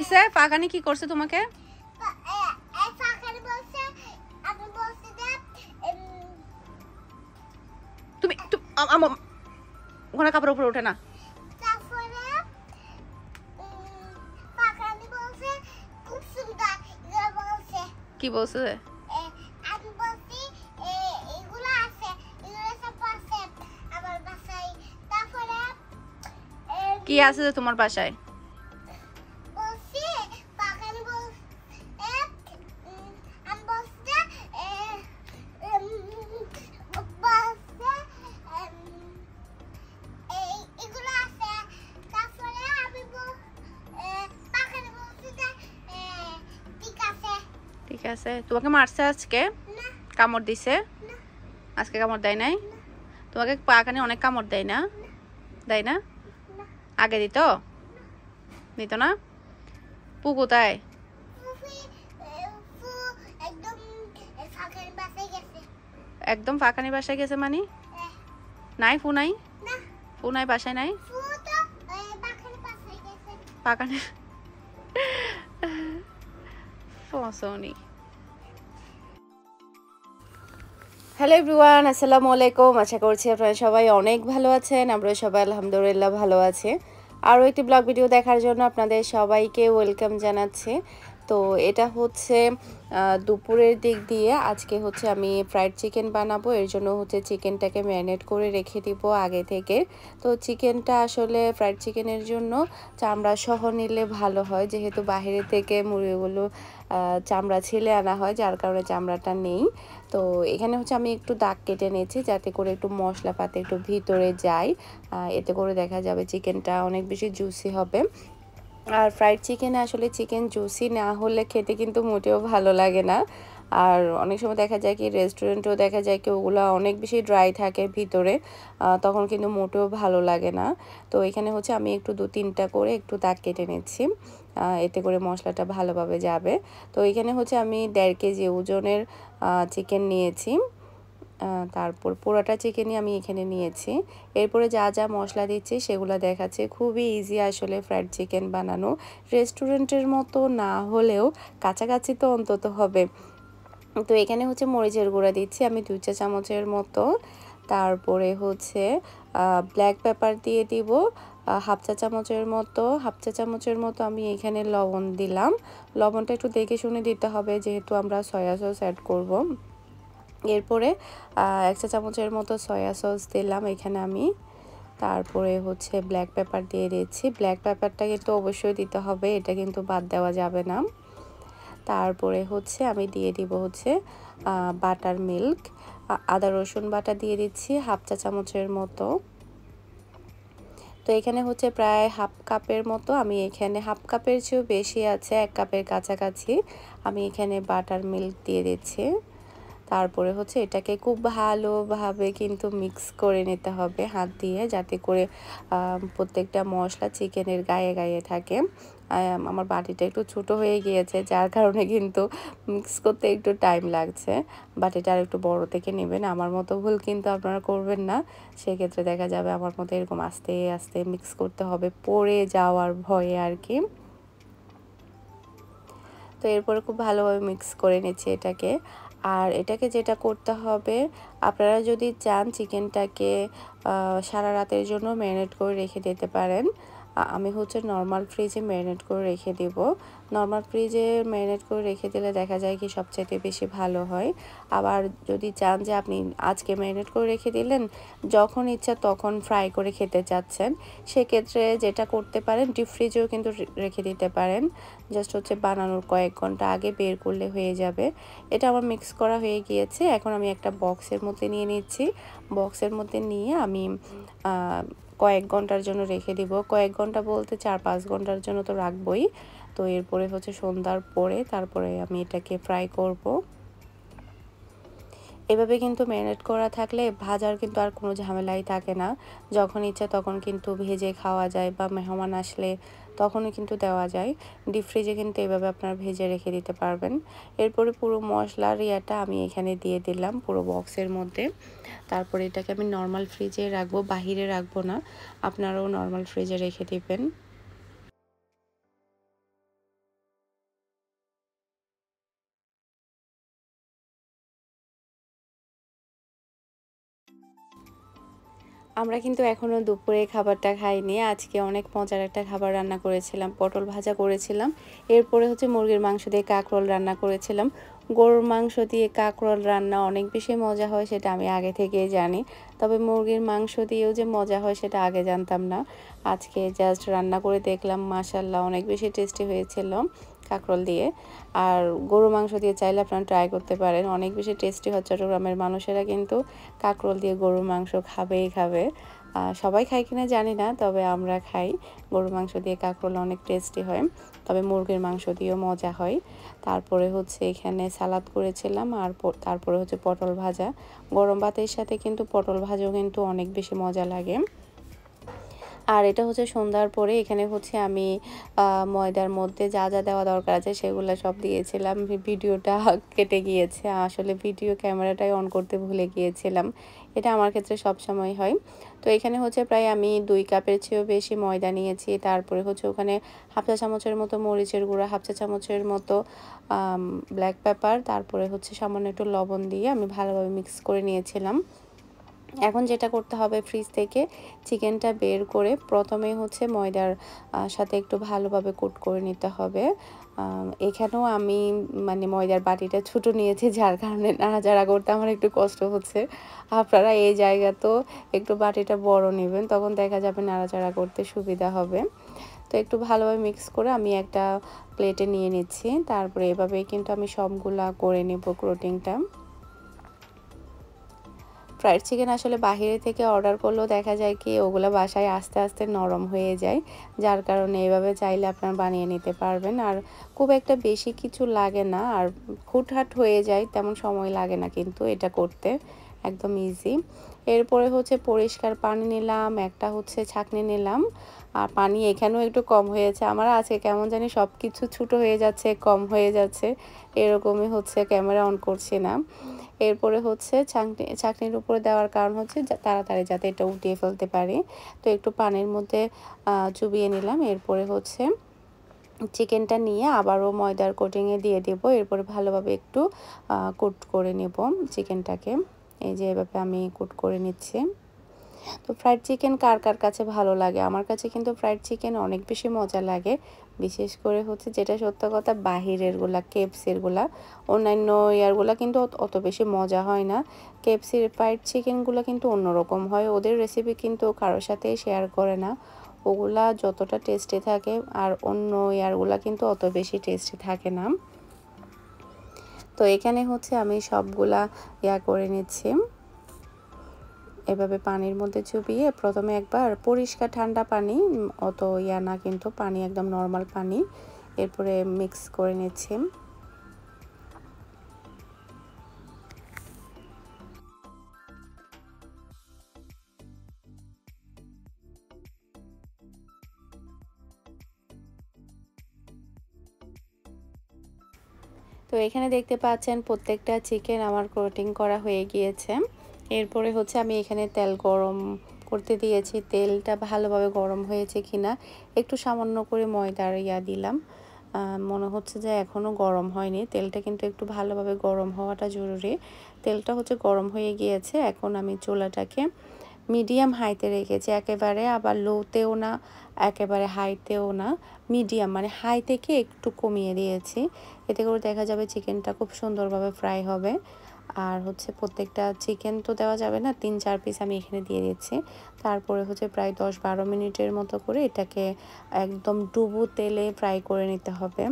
দিছে? পাকানি কি করছে তোমাকে? তুমি ওখানে কাপড় উপরে ওঠে না। কি বলছে? কি আছে তোমার বাসায়? ঠিক আছে। তোমাকে মারছে আজকে? কামড় দিছে? আজকে কামড় দেয় নাই? তোমাকে পাখানি অনেক কামড় দেয় না? দেয় না? আগে দিত? দিত না? পু কোথায়? একদম পাখানি বাসায় গেছে মানে? নাই ফু নাই? ফু নাই বাসায় নাই? পাখানি ফসনি। হ্যালো এভরিওয়ান, আসসালামু আলাইকুম। আশা করছি আপনারা সবাই অনেক ভালো আছেন। আমরা সবাই আলহামদুলিল্লাহ ভালো আছি। আরও একটি ব্লগ ভিডিও দেখার জন্য আপনাদের সবাইকে ওয়েলকাম জানাচ্ছি। তো এটা হচ্ছে দুপুরের দিক দিয়ে আজকে হচ্ছে আমি ফ্রাইড চিকেন বানাবো। এর জন্য হচ্ছে চিকেনটাকে ম্যারিনেট করে রেখে দিব আগে থেকে। তো চিকেনটা আসলে ফ্রাইড চিকেনের জন্য চামড়া সহ নিলে ভালো হয়, যেহেতু বাইরে থেকে মুরগিগুলো চামড়া ছিলে আনা হয়, যার কারণে চামড়াটা নেই। তো এখানে হচ্ছে আমি একটু দাগ কেটে নিয়েছি যাতে করে একটু মশলাপাতি একটু ভিতরে যায়, এতে করে দেখা যাবে চিকেনটা অনেক বেশি জুসি হবে। আর ফ্রাইড চিকেনে আসলে চিকেন জুসি না হলে খেতে কিন্তু মোটেও ভালো লাগে না। আর অনেক সময় দেখা যায় কি রেস্টুরেন্টেও দেখা যায় কি ওগুলো অনেক বেশি ড্রাই থাকে ভিতরে, তখন কিন্তু মোটেও ভালো লাগে না। তো এখানে হচ্ছে আমি একটু 2-3টা করে একটু দাগ কেটে নিচ্ছি, এতে করে মশলাটা ভালোভাবে যাবে। তো এখানে হচ্ছে আমি 1.5 কেজি ওজনের চিকেন নিয়েছি। তারপর পোড়াটা চিকেনই আমি এখানে নিয়েছি। এরপরে যা যা মশলা দিচ্ছি সেগুলো দেখাচ্ছে। খুবই ইজি আসলে ফ্রাইড চিকেন বানানো, রেস্টুরেন্টের মতো না হলেও কাছাকাছি তো অন্তত হবে। তো এখানে হচ্ছে মরিচের গুঁড়া দিচ্ছি আমি 2 চা চামচের মতো। তারপরে হচ্ছে ব্ল্যাক পেপার দিয়ে দিব হাফ চা চামচের মতো আমি এখানে লবণ দিলাম। লবণটা একটু দেখে শুনে দিতে হবে, যেহেতু আমরা সয়া সস অ্যাড করব। এরপরে 1 চা চামচের মতো সয়া সস দিলাম এখানে আমি। তারপরে হচ্ছে ব্ল্যাক পেপার দিয়ে দিচ্ছি। ব্ল্যাক পেপারটা কিন্তু অবশ্যই দিতে হবে, এটা কিন্তু বাদ দেওয়া যাবে না। তারপরে হচ্ছে আমি দিয়ে দিব হচ্ছে বাটার মিল্ক, আদা রসুন বাটা দিয়ে দিচ্ছি হাফ চা চামচের মতো। তো এখানে হচ্ছে প্রায় হাফ কাপের মতো, আমি এখানে হাফ কাপের চেয়েও বেশি আছে, 1 কাপের কাছাকাছি আমি এখানে বাটার মিল্ক দিয়ে দিচ্ছি। তারপরে হচ্ছে এটাকে খুব ভালোভাবে কিন্তু মিক্স করে নিতে হবে হাত দিয়ে, যাতে করে প্রত্যেকটা মশলা চিকেনের গায়ে গায়ে থাকে। আমার বাটিটা একটু ছোট হয়ে গিয়েছে, যার কারণে কিন্তু মিক্স করতে একটু টাইম লাগছে। বাটিটা আর একটু বড় থেকে নেবেন, আমার মতো ভুল কিন্তু আপনারা করবেন না। সেক্ষেত্রে দেখা যাবে আমার মতো এরকম আস্তে আস্তে মিক্স করতে হবে, পড়ে যাওয়ার ভয়ে আর কি। তো এরপরে খুব ভালোভাবে মিক্স করে নিচ্ছি এটাকে। আর এটাকে যেটা করতে হবে, আপনারা যদি চান চিকেনটাকে সারা রাতের জন্য ম্যারিনেট করে রেখে দিতে পারেন। আমি হচ্ছে নর্মাল ফ্রিজে ম্যারিনেট করে রেখে দিব। নর্মাল ফ্রিজে ম্যারিনেট করে রেখে দিলে দেখা যায় কি সবচাইতে বেশি ভালো হয়। আবার যদি চান যে আপনি আজকে ম্যারিনেট করে রেখে দিলেন, যখন ইচ্ছা তখন ফ্রাই করে খেতে চাচ্ছেন, সেক্ষেত্রে যেটা করতে পারেন ডিপ ফ্রিজেও কিন্তু রেখে দিতে পারেন। জাস্ট হচ্ছে বানানোর কয়েক ঘন্টা আগে বের করলে হয়ে যাবে। এটা আমার মিক্স করা হয়ে গিয়েছে। এখন আমি একটা বক্সের মধ্যে নিয়ে নিচ্ছি। বক্সের মধ্যে নিয়ে আমি কয়েক ঘন্টার জন্য রেখে দিব। কয়েক ঘন্টা বলতে 4-5 ঘন্টার জন্য তো রাখবই। তো এরপরে হচ্ছে সন্ধ্যার পরে তারপরে আমি এটাকে ফ্রাই করব। এভাবে কিন্তু ম্যারিনেট করা থাকলে ভাজার কিন্তু আর কোনো ঝামেলাই থাকে না। যখন ইচ্ছা তখন কিন্তু ভেজে খাওয়া যায়, বা মেহমান আসলে তখনও কিন্তু দেওয়া যায়। ডিপ ফ্রিজে কিন্তু এভাবে আপনারা ভেজে রেখে দিতে পারবেন। এরপরে পুরো মশলার ইয়াটা আমি এখানে দিয়ে দিলাম পুরো বক্সের মধ্যে। তারপরে এটাকে আমি নর্মাল ফ্রিজে রাখবো, বাহিরে রাখবো না। আপনারাও নর্মাল ফ্রিজে রেখে দিবেন। আমরা কিন্তু এখনও দুপুরে খাবারটা খাইনি। আজকে অনেক মজার একটা খাবার রান্না করেছিলাম। পটল ভাজা করেছিলাম। এরপরে হচ্ছে মুরগির মাংস দিয়ে কাঁকরোল রান্না করেছিলাম। গরুর মাংস দিয়ে কাঁকরোল রান্না অনেক বেশি মজা হয় সেটা আমি আগে থেকেই জানি। তবে মুরগির মাংস দিয়েও যে মজা হয় সেটা আগে জানতাম না। আজকে জাস্ট রান্না করে দেখলাম, মাশাআল্লাহ অনেক বেশি টেস্টি হয়েছিল কাঁকরোল দিয়ে। আর গরুর মাংস দিয়ে চাইলে আপনারা ট্রাই করতে পারেন। অনেক বেশি টেস্টি হয়। চট্টগ্রামের মানুষেরা কিন্তু কাঁকরোল দিয়ে গরুর মাংস খাবেই খাবে। সবাই খায় কিনা জানি না, তবে আমরা খাই। গরুর মাংস দিয়ে কাঁকরোল অনেক টেস্টি হয়। তবে মুরগির মাংস দিয়েও মজা হয়। তারপরে হচ্ছে এখানে সালাদ করেছিলাম আর তারপরে হচ্ছে পটল ভাজা। গরম ভাতের সাথে কিন্তু পটল ভাজাও কিন্তু অনেক বেশি মজা লাগে। আর এটা হচ্ছে সন্ধ্যার পরে এখানে হচ্ছে আমি ময়দার মধ্যে যা যা দেওয়া দরকার আছে সেগুলো সব দিয়েছিলাম। ভিডিওটা কেটে গিয়েছে। আসলে ভিডিও ক্যামেরাটাই অন করতে ভুলে গিয়েছিলাম। এটা আমার ক্ষেত্রে সবসময় হয়। তো এখানে হচ্ছে প্রায় আমি 2 কাপের চেয়েও বেশি ময়দা নিয়েছি। তারপরে হচ্ছে ওখানে হাফ চা চামচের মতো মরিচের গুঁড়া, হাফ চা চামচের মতো ব্ল্যাক পেপার, তারপরে হচ্ছে সামান্য একটু লবণ দিয়ে আমি ভালোভাবে মিক্স করে নিয়েছিলাম। এখন যেটা করতে হবে, ফ্রিজ থেকে চিকেনটা বের করে প্রথমে হচ্ছে ময়দার সাথে একটু ভালোভাবে কোট করে নিতে হবে। এখানেও আমি মানে ময়দার বাটিটা ছোট নিয়েছি, যার কারণে নাড়াচাড়া করতে আমার একটু কষ্ট হচ্ছে। আপনারা এই জায়গাতেও একটু বাটিটা বড় নেবেন, তখন দেখা যাবে নাড়াচাড়া করতে সুবিধা হবে। তো একটু ভালোভাবে মিক্স করে আমি একটা প্লেটে নিয়ে নিচ্ছি। তারপরে এভাবেই কিন্তু আমি সবগুলা করে নেব কোটিংটা। ফ্রাইড চিকেন আসলে বাহিরে থেকে অর্ডার করলেও দেখা যায় কি ওগুলো বাসায় আস্তে আস্তে নরম হয়ে যায়, যার কারণে এভাবে চাইলে আপনারা বানিয়ে নিতে পারবেন। আর খুব একটা বেশি কিছু লাগে না, আর হুটহাট হয়ে যায়, তেমন সময় লাগে না কিন্তু এটা করতে, একদম ইজি। এরপরে হচ্ছে পরিষ্কার পানি নিলাম, একটা হচ্ছে ছাঁকনি নিলাম। আর পানি এখানেও একটু কম হয়েছে আমার, আজকে কেমন জানি সব কিছু ছোটো হয়ে যাচ্ছে, কম হয়ে যাচ্ছে, এরকমই হচ্ছে, ক্যামেরা অন করছি না। এরপরে হচ্ছে ছাঁকনির উপরে দেওয়ার কারণ হচ্ছে তাড়াতাড়ি যাতে এটা উঠিয়ে ফেলতে পারি। তো একটু পানির মধ্যে চুবিয়ে নিলাম। এরপরে হচ্ছে চিকেনটা নিয়ে আবারও ময়দার কোটিংয়ে দিয়ে দেব। এরপরে ভালোভাবে একটু কোট করে নেব চিকেনটাকে। এই যে এভাবে আমি কোট করে নিচ্ছি। তো ফ্রাইড চিকেন কার কার কাছে ভালো লাগে? আমার কাছে কিন্তু ফ্রাইড চিকেন অনেক বেশি মজা লাগে। বিশেষ করে হচ্ছে যেটা সত্য কথা, বাহিরেরগুলা, কেএফসিরগুলা, অন্যান্য ইয়ারগুলা কিন্তু অত বেশি মজা হয় না। কেএফসির ফ্রাইড চিকেনগুলো কিন্তু অন্যরকম হয়। ওদের রেসিপি কিন্তু কারোর সাথেই শেয়ার করে না। ওগুলা যতটা টেস্টি থাকে আর অন্য ইয়ারগুলা কিন্তু অত বেশি টেস্টি থাকে না। তো এখানে হচ্ছে আমি সবগুলা করে নিচ্ছি। এভাবে পানির মধ্যে চুবিয়ে প্রথমে একবার পরিষ্কার ঠান্ডা পানি, অত না কিন্তু, পানি একদম নর্মাল পানি, এরপরে মিক্স করে নিচ্ছি। তো এখানে দেখতে পাচ্ছেন প্রত্যেকটা চিকেন আমার কোটিং করা হয়ে গিয়েছে। এরপরে হচ্ছে আমি এখানে তেল গরম করতে দিয়েছি। তেলটা ভালোভাবে গরম হয়েছে কিনা একটু সামান্য করে ময়দার দিলাম। মনে হচ্ছে যে এখনও গরম হয়নি। তেলটা কিন্তু একটু ভালোভাবে গরম হওয়াটা জরুরি। তেলটা হচ্ছে গরম হয়ে গিয়েছে। এখন আমি চুলাটাকে মিডিয়াম হাইতে রেখেছি, একেবারে আবার লোতেও না, একেবারে হাইতেও না, মিডিয়াম, মানে হাই থেকে একটু কমিয়ে দিয়েছি। এতে করে দেখা যাবে চিকেনটা খুব সুন্দরভাবে ফ্রাই হবে। আর হচ্ছে প্রত্যেকটা চিকেন তো দেওয়া যাবে না, 3-4 পিস আমি এখানে দিয়ে দিচ্ছি। তারপরে হচ্ছে প্রায় 10-12 মিনিটের মতো করে এটাকে একদম ডুবো তেলে ফ্রাই করে নিতে হবে।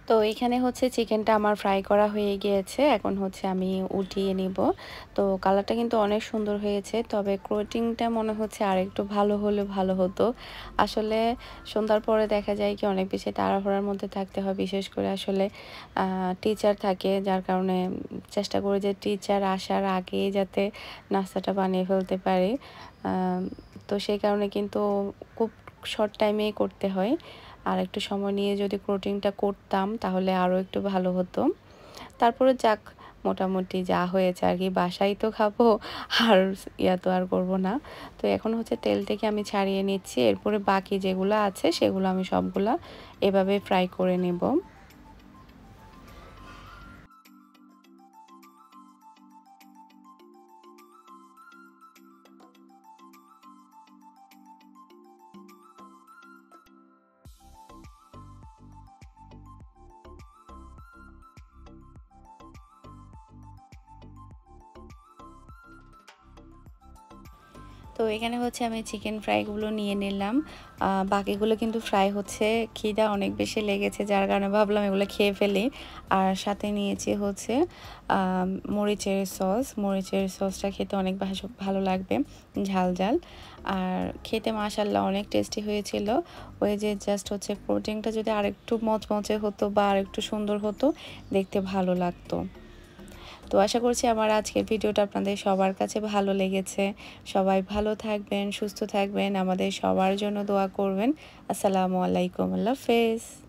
তো তো এখানে হচ্ছে চিকেনটা আমার ফ্রাই করা হয়ে গিয়েছে, এখন হচ্ছে আমি উঠিয়ে নিব। তো কালারটা কিন্তু অনেক সুন্দর হয়েছে, তবে কোটিংটা মনে হচ্ছে আর একটু ভালো হলে ভালো হতো। আসলে সন্ধ্যার পরে দেখা যায় কি অনেক বেশি তাড়াহুড়ার মধ্যে থাকতে হয়, বিশেষ করে আসলে টিচার থাকে, যার কারণে চেষ্টা করি যে টিচার আসার আগেই যাতে নাস্তাটা বানিয়ে ফেলতে পারি। তো সেই কারণে কিন্তু খুব শর্ট টাইমেই করতে হয়। আর একটু সময় নিয়ে যদি কোটিংটা করতাম তাহলে আরও একটু ভালো হতো। তারপরে যাক, মোটামুটি যা হয়েছে আর কি, বাসায় তো খাবো, আর তো আর করব না। তো এখন হচ্ছে তেল থেকে আমি ছাড়িয়ে নিচ্ছি, এরপরে বাকি যেগুলো আছে সেগুলো আমি সবগুলা এভাবে ফ্রাই করে নেব। তো এখানে হচ্ছে আমি চিকেন ফ্রাইগুলো নিয়ে নিলাম, বাকিগুলো কিন্তু ফ্রাই হচ্ছে। খিদা অনেক বেশি লেগেছে, যার কারণে ভাবলাম এগুলো খেয়ে ফেলি। আর সাথে নিয়েছি হচ্ছে মরিচের সস। মরিচের সসটা খেতে অনেক ভালো লাগবে, ঝাল ঝাল। আর খেতে মাশাল্লাহ অনেক টেস্টি হয়েছিল। ওই যে জাস্ট হচ্ছে কোটিংটা যদি আরেকটু মচমচে হতো বা আরেকটু সুন্দর হতো, দেখতে ভালো লাগতো। তো আশা করছি আমার আজকের ভিডিওটা আপনাদের সবার কাছে ভালো লেগেছে। সবাই ভালো থাকবেন, সুস্থ থাকবেন, আমাদের সবার জন্য দোয়া করবেন। আসসালামু আলাইকুম, আল্লাহ হাফেজ।